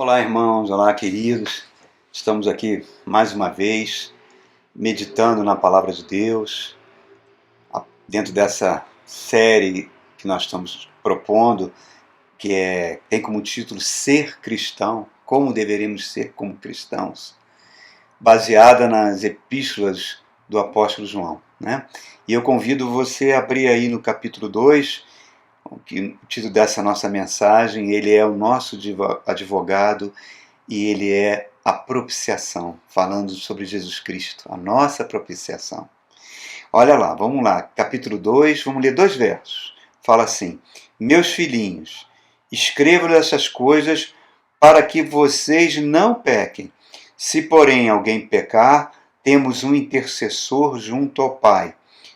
Olá, irmãos, olá, queridos. Estamos aqui mais uma vez meditando na Palavra de Deus, dentro dessa série que nós estamos propondo, que tem como título Ser Cristão, como deveríamos ser como cristãos, baseada nas epístolas do apóstolo João, né? E eu convido você a abrir aí no capítulo 2, o título dessa nossa mensagem: Ele é o nosso advogado e Ele é a propiciação, falando sobre Jesus Cristo, a nossa propiciação. Olha lá, vamos lá, capítulo 2, vamos ler 2 versos. Fala assim: Meus filhinhos, escrevo essas coisas para que vocês não pequem. Se, porém, alguém pecar, temos um intercessor junto ao Pai,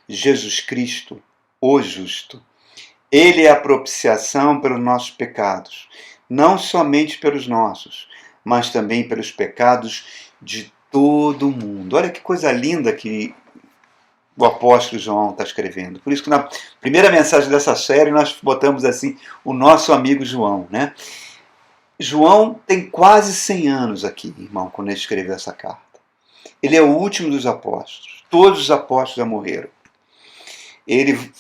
Jesus Cristo, o justo. Ele é a propiciação pelos nossos pecados, não somente pelos nossos, mas também pelos pecados de todo o mundo. Olha que coisa linda que o apóstolo João está escrevendo. Por isso que na primeira mensagem dessa série nós botamos assim, o nosso amigo João, né? João tem quase 100 anos aqui, irmão, quando ele escreveu essa carta. Ele é o último dos apóstolos. Todos os apóstolos já morreram. Ele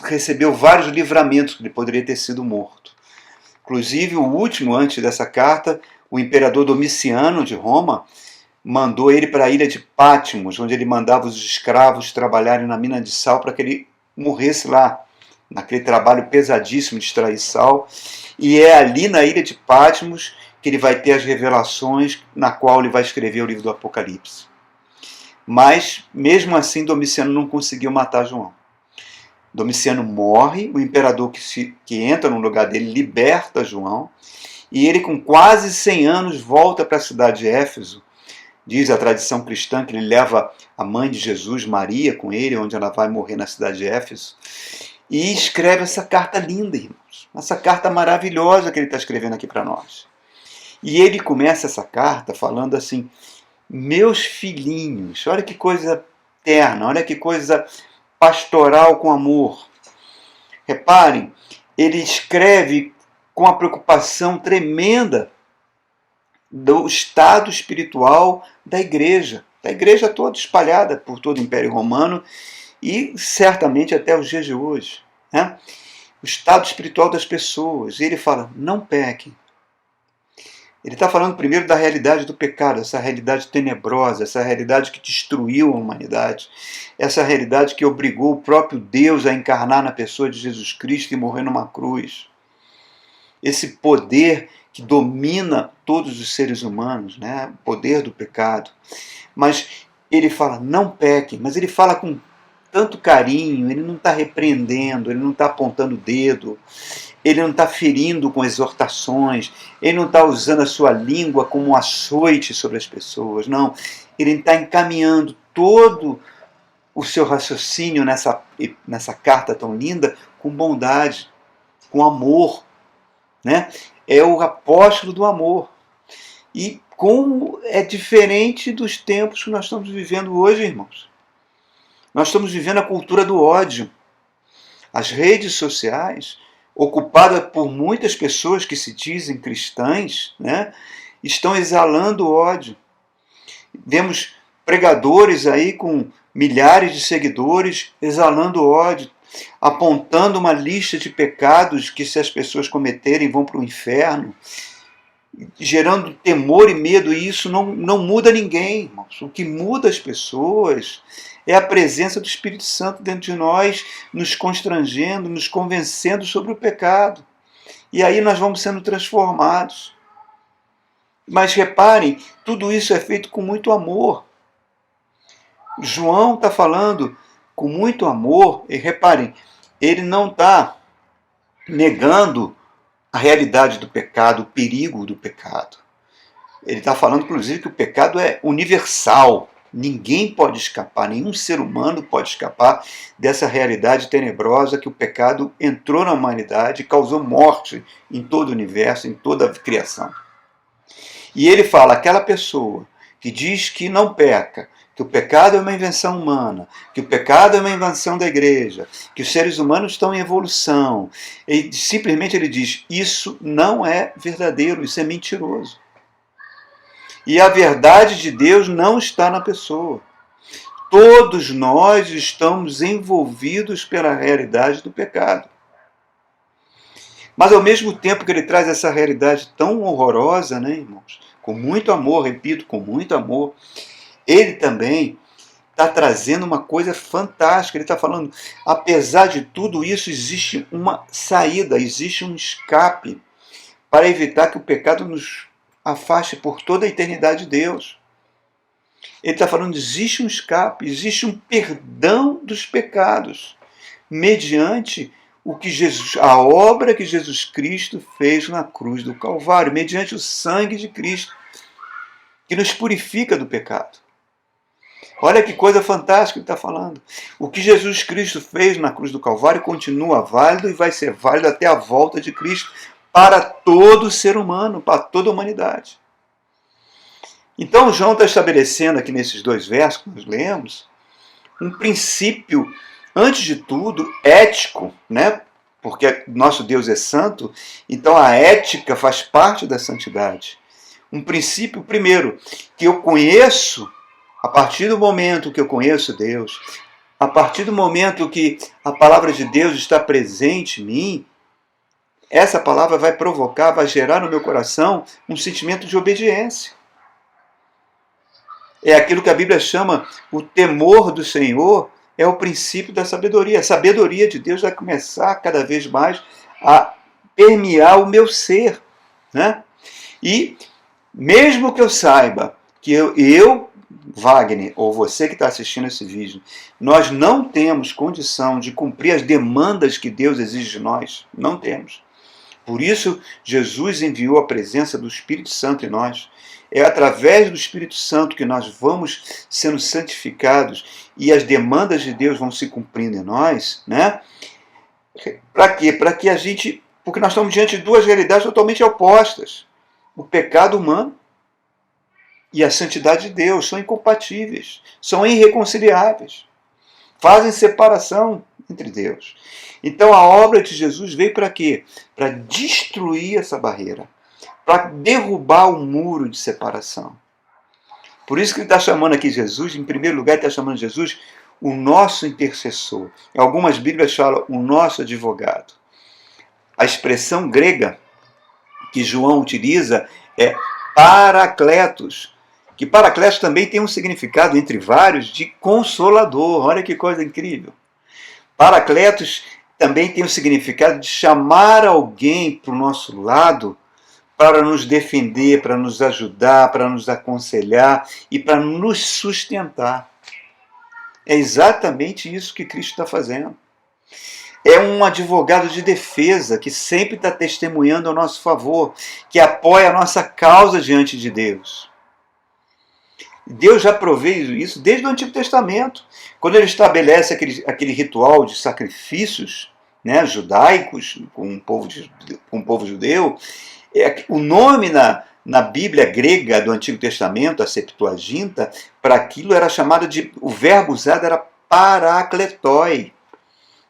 recebeu vários livramentos, que ele poderia ter sido morto. Inclusive, o último, antes dessa carta, o imperador Domiciano, de Roma, mandou ele para a ilha de Patmos, onde ele mandava os escravos trabalharem na mina de sal para que ele morresse lá, naquele trabalho pesadíssimo de extrair sal. E é ali na ilha de Patmos que ele vai ter as revelações, na qual ele vai escrever o livro do Apocalipse. Mas, mesmo assim, Domiciano não conseguiu matar João. Domiciano morre, o imperador que entra no lugar dele liberta João, e ele, com quase 100 anos, volta para a cidade de Éfeso. Diz a tradição cristã que ele leva a mãe de Jesus, Maria, com ele, onde ela vai morrer na cidade de Éfeso, e escreve essa carta linda, irmãos, essa carta maravilhosa que ele está escrevendo aqui para nós. E ele começa essa carta falando assim: meus filhinhos, olha que coisa terna, olha que coisa pastoral com amor. Reparem, ele escreve com a preocupação tremenda do estado espiritual da igreja toda espalhada por todo o Império Romano e certamente até os dias de hoje, né? O estado espiritual das pessoas. E ele fala: não pequem. Ele está falando primeiro da realidade do pecado, essa realidade tenebrosa, essa realidade que destruiu a humanidade, essa realidade que obrigou o próprio Deus a encarnar na pessoa de Jesus Cristo e morrer numa cruz. Esse poder que domina todos os seres humanos, né? O poder do pecado. Mas ele fala: não pequem, mas ele fala com tanto carinho, ele não está repreendendo, ele não está apontando o dedo, ele não está ferindo com exortações, ele não está usando a sua língua como um açoite sobre as pessoas, não. Ele está encaminhando todo o seu raciocínio nessa carta tão linda com bondade, com amor, né? É o apóstolo do amor. E como é diferente dos tempos que nós estamos vivendo hoje, irmãos. Nós estamos vivendo a cultura do ódio. As redes sociais, ocupada por muitas pessoas que se dizem cristãs, né, estão exalando ódio. Vemos pregadores aí com milhares de seguidores exalando ódio, apontando uma lista de pecados que, se as pessoas cometerem, vão para o inferno, gerando temor e medo, e isso não muda ninguém, irmãos. O que muda as pessoas é a presença do Espírito Santo dentro de nós, nos constrangendo, nos convencendo sobre o pecado. E aí nós vamos sendo transformados. Mas reparem, tudo isso é feito com muito amor. João está falando com muito amor, e reparem, ele não está negando a realidade do pecado, o perigo do pecado. Ele está falando, inclusive, que o pecado é universal. Ninguém pode escapar, nenhum ser humano pode escapar dessa realidade tenebrosa que o pecado entrou na humanidade e causou morte em todo o universo, em toda a criação. E ele fala: aquela pessoa que diz que não peca, que o pecado é uma invenção humana, que o pecado é uma invenção da igreja, que os seres humanos estão em evolução, e simplesmente ele diz: isso não é verdadeiro, isso é mentiroso. E a verdade de Deus não está na pessoa. Todos nós estamos envolvidos pela realidade do pecado. Mas ao mesmo tempo que ele traz essa realidade tão horrorosa, né, irmãos? Com muito amor, repito, com muito amor, ele também está trazendo uma coisa fantástica. Ele está falando, apesar de tudo isso, existe uma saída, existe um escape para evitar que o pecado nos afaste por toda a eternidade de Deus. Ele está falando, existe um escape, existe um perdão dos pecados, mediante o que Jesus, a obra que Jesus Cristo fez na cruz do Calvário, mediante o sangue de Cristo, que nos purifica do pecado. Olha que coisa fantástica ele está falando. O que Jesus Cristo fez na cruz do Calvário continua válido e vai ser válido até a volta de Cristo para todo ser humano, para toda a humanidade. Então João está estabelecendo aqui nesses 2 versos que nós lemos um princípio, antes de tudo, ético, né? Porque nosso Deus é santo, então a ética faz parte da santidade. Um princípio, primeiro, que eu conheço, a partir do momento que eu conheço Deus, a partir do momento que a palavra de Deus está presente em mim, essa palavra vai provocar, vai gerar no meu coração um sentimento de obediência. É aquilo que a Bíblia chama o temor do Senhor, é o princípio da sabedoria. A sabedoria de Deus vai começar cada vez mais a permear o meu ser, né? E mesmo que eu saiba que eu, Wagner, ou você que está assistindo esse vídeo, nós não temos condição de cumprir as demandas que Deus exige de nós, não temos. Por isso, Jesus enviou a presença do Espírito Santo em nós. É através do Espírito Santo que nós vamos sendo santificados e as demandas de Deus vão se cumprindo em nós, né? Para quê? Para que a gente... Porque nós estamos diante de 2 realidades totalmente opostas. O pecado humano e a santidade de Deus são incompatíveis, são irreconciliáveis. Fazem separação entre Deus. Então a obra de Jesus veio para quê? Para destruir essa barreira, para derrubar o muro de separação. Por isso que ele está chamando aqui Jesus, em primeiro lugar ele está chamando Jesus o nosso intercessor. Em algumas Bíblias falam o nosso advogado. A expressão grega que João utiliza é paracletos, que paracletos também tem um significado, entre vários, de consolador. Olha que coisa incrível. Paracletos também tem o significado de chamar alguém para o nosso lado para nos defender, para nos ajudar, para nos aconselhar e para nos sustentar. É exatamente isso que Cristo está fazendo. É um advogado de defesa que sempre está testemunhando ao nosso favor, que apoia a nossa causa diante de Deus. Deus já proveu isso desde o Antigo Testamento, quando ele estabelece aquele ritual de sacrifícios, né, judaicos com o povo judeu. O nome na Bíblia grega do Antigo Testamento, a Septuaginta, para aquilo era chamado de... O verbo usado era parakletoi,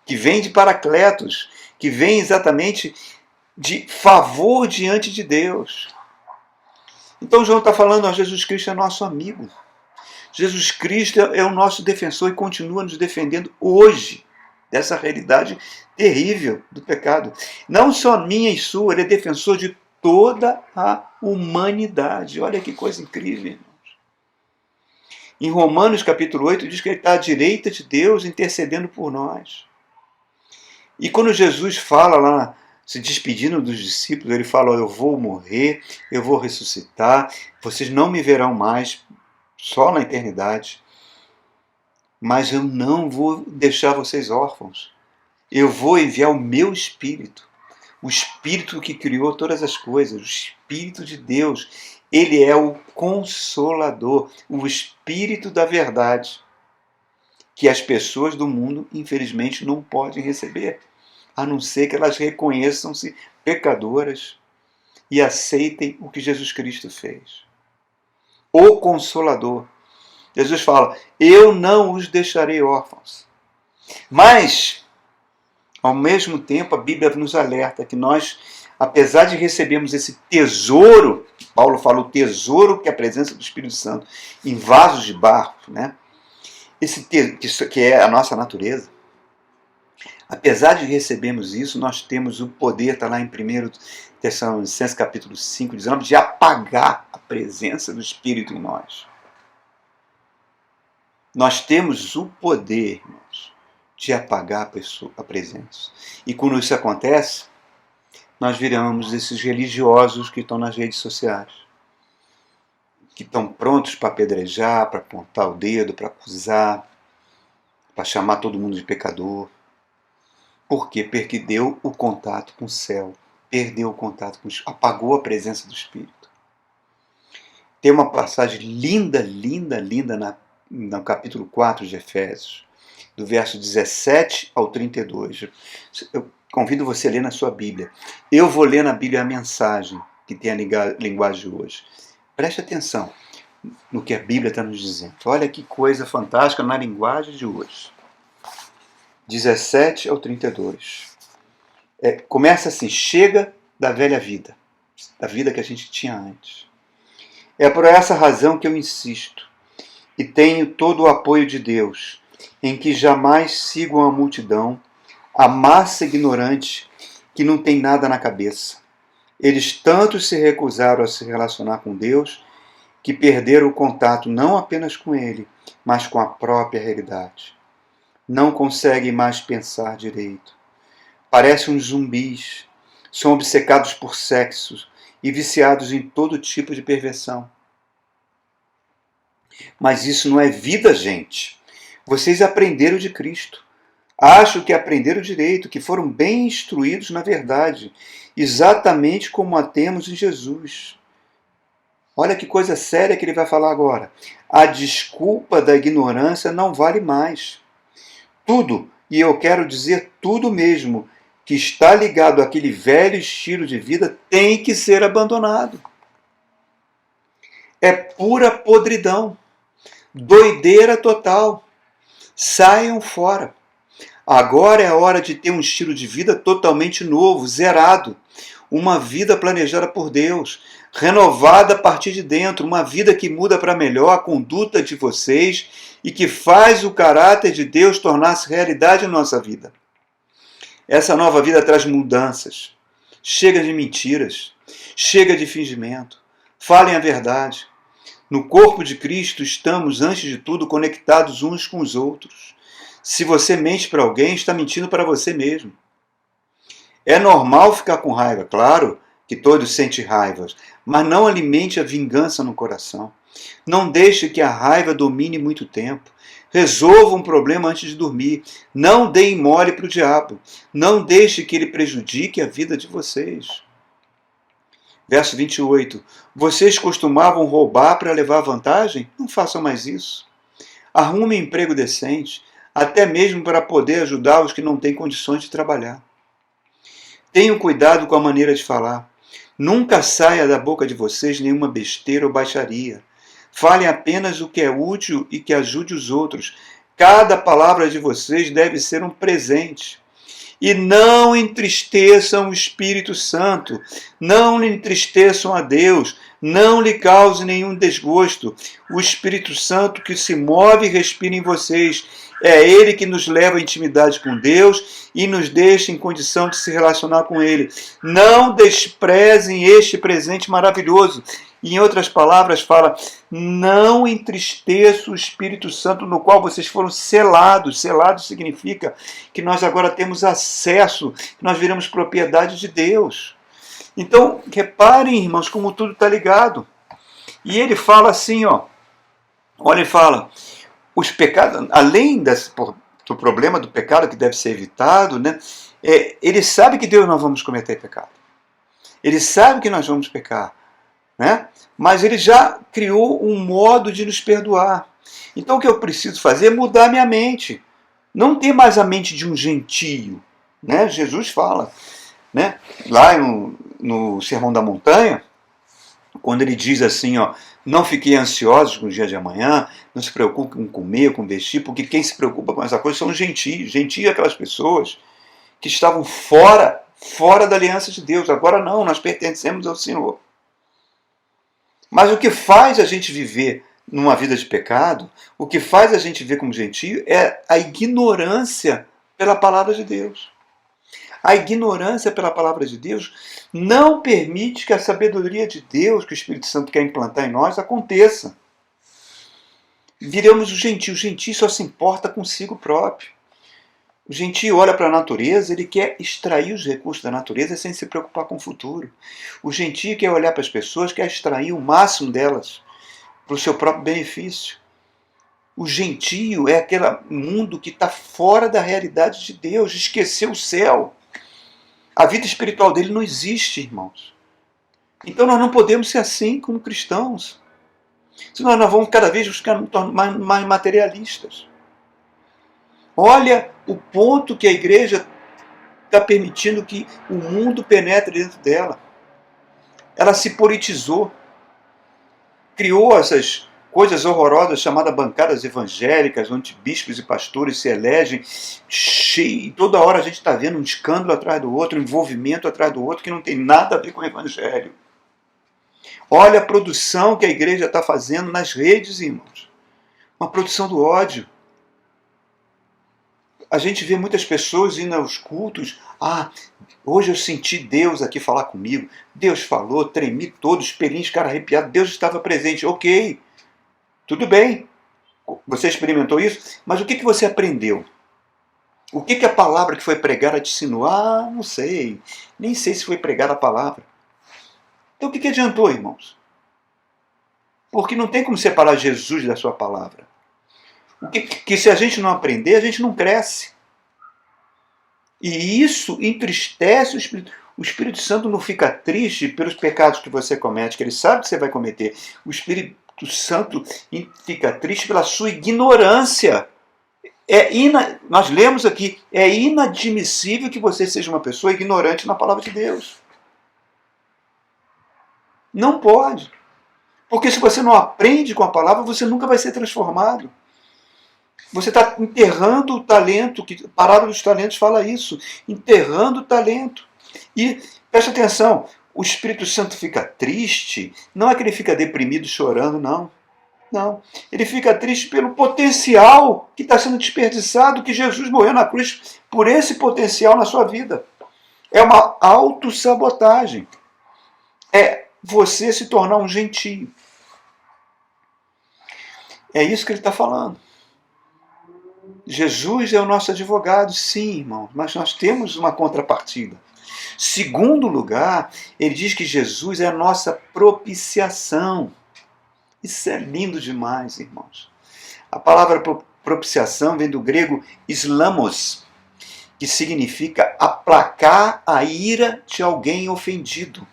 que vem de paracletos, que vem exatamente de favor diante de Deus. Então João está falando, ó, Jesus Cristo é nosso amigo. Jesus Cristo é o nosso defensor e continua nos defendendo hoje dessa realidade terrível do pecado. Não só minha e sua, ele é defensor de toda a humanidade. Olha que coisa incrível, irmãos. Em Romanos capítulo 8 diz que ele está à direita de Deus intercedendo por nós. E quando Jesus fala lá, se despedindo dos discípulos, ele fala, eu vou morrer, eu vou ressuscitar, vocês não me verão mais, só na eternidade, mas eu não vou deixar vocês órfãos. Eu vou enviar o meu Espírito, o Espírito que criou todas as coisas, o Espírito de Deus. Ele é o Consolador, o Espírito da verdade, que as pessoas do mundo, infelizmente, não podem receber, a não ser que elas reconheçam-se pecadoras e aceitem o que Jesus Cristo fez. O Consolador. Jesus fala, eu não os deixarei órfãos. Mas, ao mesmo tempo, a Bíblia nos alerta que nós, apesar de recebermos esse tesouro, Paulo fala o tesouro que é a presença do Espírito Santo em vasos de barro, né? Que é a nossa natureza. Apesar de recebermos isso, nós temos o poder, está lá em 1 Tessalonicenses capítulo 5, 19, de apagar a presença do Espírito em nós. Nós temos o poder, irmãos, de apagar a presença. E quando isso acontece, nós viramos esses religiosos que estão nas redes sociais, que estão prontos para apedrejar, para apontar o dedo, para acusar, para chamar todo mundo de pecador. Por quê? Porque perdeu o contato com o céu, perdeu o contato com o Espírito, apagou a presença do Espírito. Tem uma passagem linda, linda, linda no capítulo 4 de Efésios, do verso 17 ao 32. Eu convido você a ler na sua Bíblia. Eu vou ler na Bíblia a mensagem que tem a linguagem de hoje. Preste atenção no que a Bíblia está nos dizendo. Olha que coisa fantástica na linguagem de hoje. 17 ao 32. Começa assim: chega da velha vida, da vida que a gente tinha antes. É por essa razão que eu insisto, e tenho todo o apoio de Deus, em que jamais sigam a multidão, a massa ignorante que não tem nada na cabeça. Eles tanto se recusaram a se relacionar com Deus, que perderam o contato não apenas com Ele, mas com a própria realidade. Não conseguem mais pensar direito. Parecem uns zumbis, são obcecados por sexo e viciados em todo tipo de perversão. Mas isso não é vida, gente. Vocês aprenderam de Cristo. Acham que aprenderam direito, que foram bem instruídos na verdade, exatamente como a temos em Jesus. Olha que coisa séria que ele vai falar agora. A desculpa da ignorância não vale mais. Tudo, e eu quero dizer tudo mesmo, que está ligado àquele velho estilo de vida tem que ser abandonado. É pura podridão, doideira total. Saiam fora. Agora é a hora de ter um estilo de vida totalmente novo, zerado. Uma vida planejada por Deus, renovada a partir de dentro, uma vida que muda para melhor a conduta de vocês e que faz o caráter de Deus tornar-se realidade em nossa vida. Essa nova vida traz mudanças. Chega de mentiras, chega de fingimento. Falem a verdade. No corpo de Cristo estamos, antes de tudo, conectados uns com os outros. Se você mente para alguém, está mentindo para você mesmo. É normal ficar com raiva, claro que todos sentem raiva, mas não alimente a vingança no coração. Não deixe que a raiva domine muito tempo. Resolva um problema antes de dormir. Não deem mole para o diabo. Não deixe que ele prejudique a vida de vocês. Verso 28. Vocês costumavam roubar para levar vantagem? Não façam mais isso. Arrume um emprego decente, até mesmo para poder ajudar os que não têm condições de trabalhar. Tenham cuidado com a maneira de falar. Nunca saia da boca de vocês nenhuma besteira ou baixaria. Falem apenas o que é útil e que ajude os outros. Cada palavra de vocês deve ser um presente. E não entristeçam o Espírito Santo. Não entristeçam a Deus. Não lhe cause nenhum desgosto. O Espírito Santo que se move e respira em vocês. É Ele que nos leva à intimidade com Deus e nos deixa em condição de se relacionar com Ele. Não desprezem este presente maravilhoso. E, em outras palavras, fala: não entristeça o Espírito Santo no qual vocês foram selados. Selado significa que nós agora temos acesso, que nós viramos propriedade de Deus. Então, reparem, irmãos, como tudo está ligado. E ele fala assim, ó. Olha, ele fala: os pecados, além do problema do pecado que deve ser evitado, né? Ele sabe que Deus nós vamos cometer pecado. Ele sabe que nós vamos pecar. Né? Mas ele já criou um modo de nos perdoar. Então o que eu preciso fazer é mudar minha mente. Não ter mais a mente de um gentio. Né? Jesus fala, né? Lá no Sermão da Montanha, quando ele diz assim, ó, não fiquem ansiosos com o dia de amanhã, não se preocupem com comer, com vestir, porque quem se preocupa com essa coisa são os gentios. Gentios é aquelas pessoas que estavam fora fora da aliança de Deus. Agora não, nós pertencemos ao Senhor. Mas o que faz a gente viver numa vida de pecado, o que faz a gente viver como gentio é a ignorância pela palavra de Deus. A ignorância pela palavra de Deus não permite que a sabedoria de Deus, que o Espírito Santo quer implantar em nós, aconteça. Viramos o gentio. O gentio só se importa consigo próprio. O gentio olha para a natureza, ele quer extrair os recursos da natureza sem se preocupar com o futuro. O gentio quer olhar para as pessoas, quer extrair o máximo delas para o seu próprio benefício. O gentio é aquele mundo que está fora da realidade de Deus, esqueceu o céu. A vida espiritual dele não existe, irmãos. Então nós não podemos ser assim como cristãos. Senão nós vamos cada vez ficar mais materialistas. Olha o ponto que a igreja está permitindo que o mundo penetre dentro dela. Ela se politizou. Criou essas coisas horrorosas chamadas bancadas evangélicas, onde bispos e pastores se elegem, cheio, toda hora a gente está vendo um escândalo atrás do outro, um envolvimento atrás do outro, que não tem nada a ver com o evangelho. Olha a produção que a igreja está fazendo nas redes, irmãos. Uma produção do ódio. A gente vê muitas pessoas indo aos cultos. Hoje eu senti Deus aqui falar comigo. Deus falou, tremi todo, espelhinho, cara arrepiado. Deus estava presente. Ok, tudo bem. Você experimentou isso? Mas o que você aprendeu? O que a palavra que foi pregada te ensinou? Não sei. Nem sei se foi pregada a palavra. Então o que adiantou, irmãos? Porque não tem como separar Jesus da sua palavra. Que se a gente não aprender, a gente não cresce. E isso entristece o Espírito. O Espírito Santo não fica triste pelos pecados que você comete, que ele sabe que você vai cometer. O Espírito Santo fica triste pela sua ignorância. Nós lemos aqui, é inadmissível que você seja uma pessoa ignorante na palavra de Deus. Não pode. Porque se você não aprende com a palavra, você nunca vai ser transformado. Você está enterrando o talento, que a parábola dos talentos fala isso, enterrando o talento. E, presta atenção, o Espírito Santo fica triste, não é que ele fica deprimido, chorando, não. Não, ele fica triste pelo potencial que está sendo desperdiçado, que Jesus morreu na cruz por esse potencial na sua vida. É uma autossabotagem. É você se tornar um gentio. É isso que ele está falando. Jesus é o nosso advogado, sim, irmão, mas nós temos uma contrapartida. Segundo lugar, ele diz que Jesus é a nossa propiciação. Isso é lindo demais, irmãos. A palavra propiciação vem do grego islamos, que significa aplacar a ira de alguém ofendido.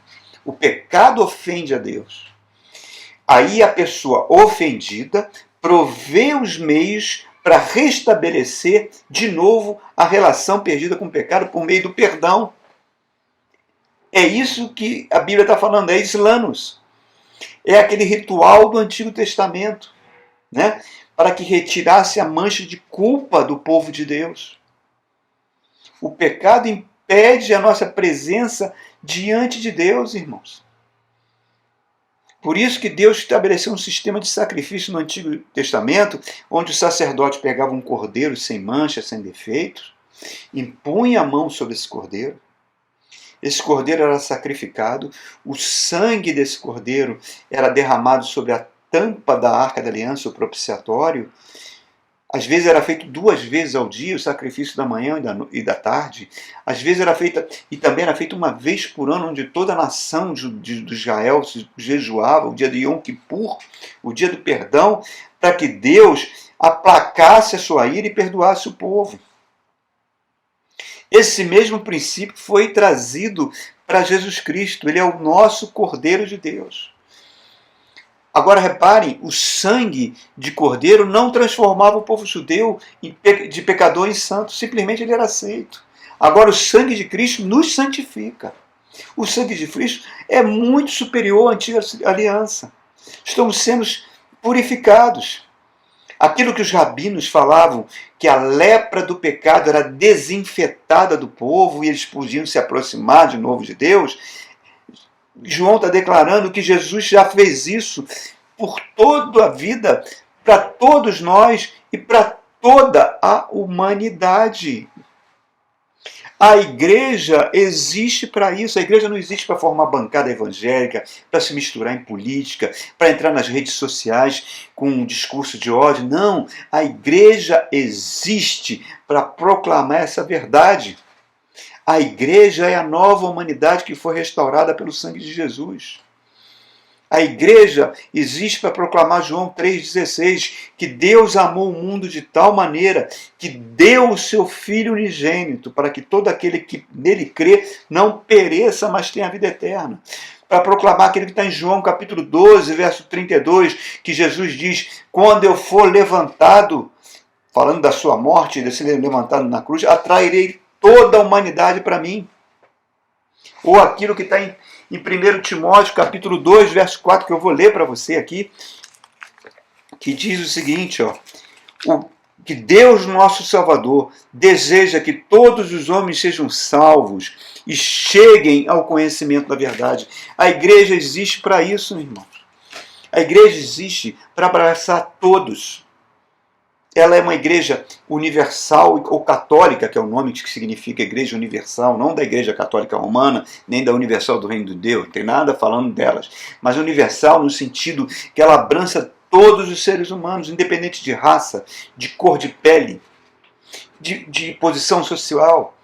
O pecado ofende a Deus. Aí a pessoa ofendida provê os meios para restabelecer de novo a relação perdida com o pecado por meio do perdão. É isso que a Bíblia está falando, é islanos. É aquele ritual do Antigo Testamento, né? Para que retirasse a mancha de culpa do povo de Deus. O pecado impede a nossa presença diante de Deus, irmãos. Por isso que Deus estabeleceu um sistema de sacrifício no Antigo Testamento, onde o sacerdote pegava um cordeiro sem mancha, sem defeitos, impunha a mão sobre esse cordeiro era sacrificado, o sangue desse cordeiro era derramado sobre a tampa da Arca da Aliança, o propiciatório. Às vezes era feito 2 vezes ao dia, o sacrifício da manhã e da tarde. Às vezes era feita, e também era feito uma vez por ano, onde toda a nação de Israel jejuava, o dia de Yom Kippur, o dia do perdão, para que Deus aplacasse a sua ira e perdoasse o povo. Esse mesmo princípio foi trazido para Jesus Cristo. Ele é o nosso Cordeiro de Deus. Agora reparem, o sangue de cordeiro não transformava o povo judeu de pecador em santo, simplesmente ele era aceito. Agora o sangue de Cristo nos santifica. O sangue de Cristo é muito superior à antiga aliança. Estamos sendo purificados. Aquilo que os rabinos falavam, que a lepra do pecado era desinfetada do povo e eles podiam se aproximar de novo de Deus, João está declarando que Jesus já fez isso por toda a vida, para todos nós e para toda a humanidade. A igreja existe para isso. A igreja não existe para formar bancada evangélica, para se misturar em política, para entrar nas redes sociais com um discurso de ódio. Não, a igreja existe para proclamar essa verdade. A igreja é a nova humanidade que foi restaurada pelo sangue de Jesus. A igreja existe para proclamar João 3,16, que Deus amou o mundo de tal maneira que deu o seu Filho unigênito para que todo aquele que nele crê não pereça, mas tenha a vida eterna. Para proclamar aquele que está em João capítulo 12, verso 32, que Jesus diz, quando eu for levantado, falando da sua morte, de ser levantado na cruz, atrairei toda a humanidade para mim. Ou aquilo que está em 1 Timóteo, capítulo 2, verso 4, que eu vou ler para você aqui, que diz o seguinte, que Deus, nosso Salvador, deseja que todos os homens sejam salvos e cheguem ao conhecimento da verdade. A igreja existe para isso, irmãos. A igreja existe para abraçar todos. Ela é uma igreja universal ou católica, que é o nome que significa igreja universal, não da igreja católica romana, nem da universal do reino de Deus, não tem nada falando delas, mas universal no sentido que ela abraça todos os seres humanos, independente de raça, de cor de pele, de posição social,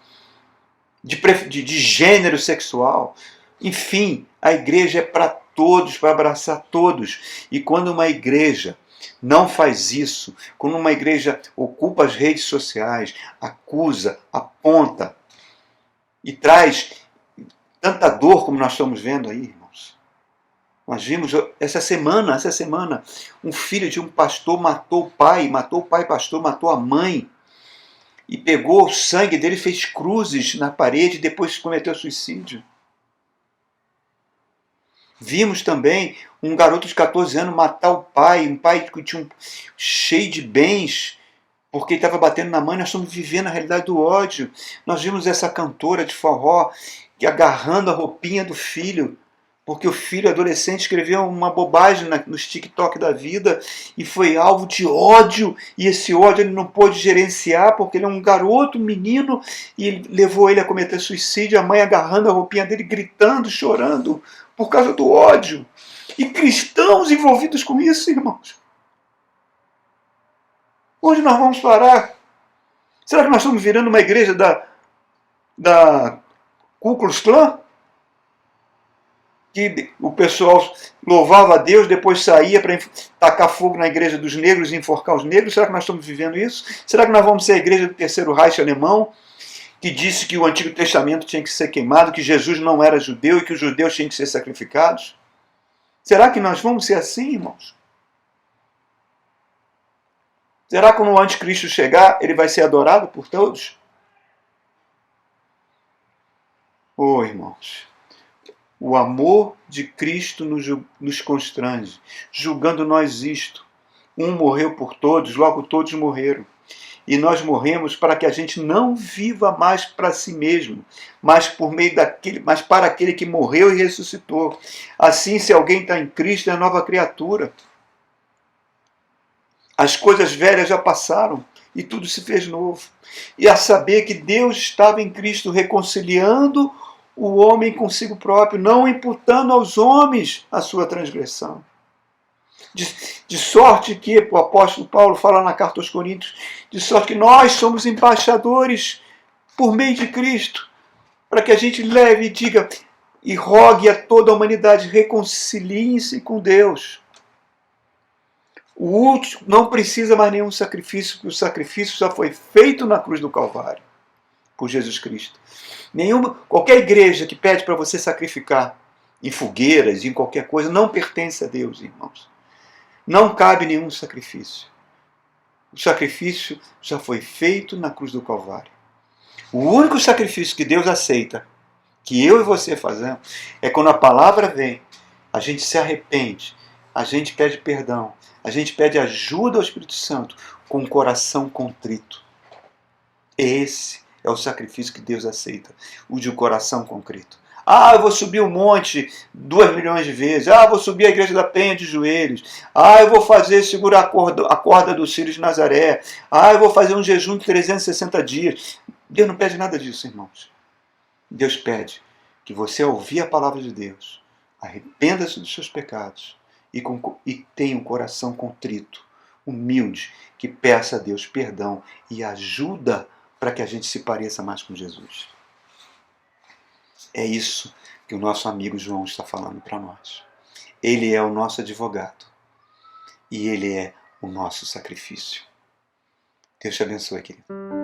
de gênero sexual. Enfim, a igreja é para todos, para abraçar todos. E quando uma igreja não faz isso, quando uma igreja ocupa as redes sociais, acusa, aponta e traz tanta dor como nós estamos vendo aí, irmãos. Nós vimos essa semana, um filho de um pastor matou o pai pastor, matou a mãe e pegou o sangue dele, fez cruzes na parede e depois cometeu suicídio. Vimos também um garoto de 14 anos matar o pai, um pai que tinha cheio de bens, porque ele estava batendo na mãe. Nós estamos vivendo a realidade do ódio. Nós vimos essa cantora de forró agarrando a roupinha do filho, porque o filho adolescente escreveu uma bobagem nos TikTok da vida e foi alvo de ódio, e esse ódio ele não pôde gerenciar porque ele é um garoto, um menino, e levou ele a cometer suicídio, a mãe agarrando a roupinha dele, gritando, chorando, por causa do ódio. E cristãos envolvidos com isso, irmãos. Onde nós vamos parar? Será que nós estamos virando uma igreja da Ku Klux Klan? Que o pessoal louvava a Deus, depois saía para tacar fogo na igreja dos negros e enforcar os negros. Será que nós estamos vivendo isso? Será que nós vamos ser a igreja do Terceiro Reich alemão, que disse que o Antigo Testamento tinha que ser queimado, que Jesus não era judeu e que os judeus tinham que ser sacrificados? Será que nós vamos ser assim, irmãos? Será que quando o anticristo chegar, ele vai ser adorado por todos? Irmãos, o amor de Cristo nos constrange, julgando nós isto. Um morreu por todos, logo todos morreram. E nós morremos para que a gente não viva mais para si mesmo, mas para aquele que morreu e ressuscitou. Assim, se alguém está em Cristo, é nova criatura. As coisas velhas já passaram e tudo se fez novo. E a saber que Deus estava em Cristo reconciliando o homem consigo próprio, não imputando aos homens a sua transgressão. De sorte que, o apóstolo Paulo fala na carta aos Coríntios, de sorte que nós somos embaixadores por meio de Cristo, para que a gente leve e diga e rogue a toda a humanidade, reconciliem-se com Deus. O último não precisa mais nenhum sacrifício, porque o sacrifício já foi feito na cruz do Calvário, por Jesus Cristo. Qualquer igreja que pede para você sacrificar em fogueiras, em qualquer coisa, não pertence a Deus, irmãos. Não cabe nenhum sacrifício. O sacrifício já foi feito na cruz do Calvário. O único sacrifício que Deus aceita, que eu e você fazemos, é quando a palavra vem, a gente se arrepende, a gente pede perdão, a gente pede ajuda ao Espírito Santo com o coração contrito. Esse é o sacrifício que Deus aceita, o de coração contrito. Ah, eu vou subir um monte 2 milhões de vezes. Ah, eu vou subir a igreja da Penha de joelhos. Ah, eu vou segurar a corda do Círio de Nazaré. Ah, eu vou fazer um jejum de 360 dias. Deus não pede nada disso, irmãos. Deus pede que você, ao ouvir a palavra de Deus, arrependa-se dos seus pecados e tenha um coração contrito, humilde, que peça a Deus perdão e ajuda para que a gente se pareça mais com Jesus. É isso que o nosso amigo João está falando para nós. Ele é o nosso advogado e ele é o nosso sacrifício. Deus te abençoe, querido.